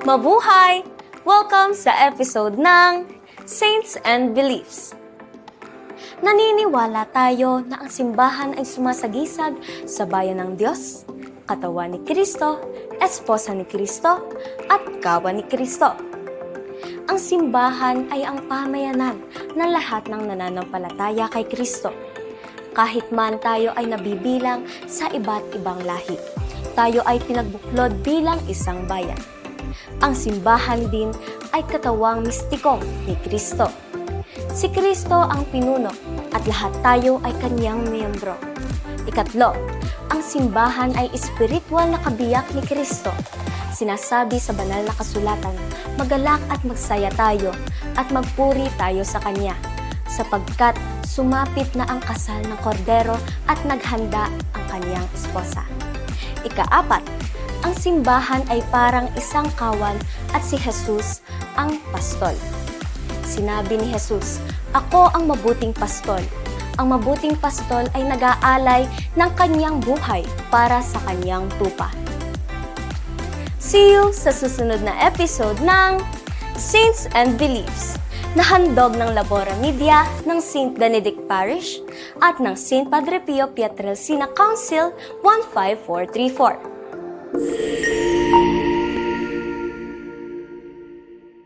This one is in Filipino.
Mabuhay! Welcome sa episode ng Saints and Beliefs. Naniniwala tayo na ang simbahan ay sumasagisag sa bayan ng Diyos, katawan ni Kristo, esposa ni Kristo, at kawan ni Kristo. Ang simbahan ay ang pamayanan ng lahat ng nananampalataya kay Kristo. Kahit man tayo ay nabibilang sa iba't ibang lahi, tayo ay pinagbuklod bilang isang bayan. Ang simbahan din ay katawang mistikong ni Kristo. Si Kristo ang pinuno at lahat tayo ay kanyang miyembro. Ikatlo, ang simbahan ay espiritual na kabiyak ni Kristo. Sinasabi sa banal na kasulatan, magalak at magsaya tayo at magpuri tayo sa Kanya, sapagkat sumapit na ang kasal ng kordero at naghanda ang kanyang esposa. Ikaapat, ang simbahan ay parang isang kawan at si Jesus ang pastol. Sinabi ni Jesus, "Ako ang mabuting pastol." Ang mabuting pastol ay nag-aalay ng kanyang buhay para sa kanyang tupa. See you sa susunod na episode ng Saints and Beliefs, na handog ng Labora Media ng St. Benedict Parish at ng St. Padre Pio Pietrelcina Council 15434.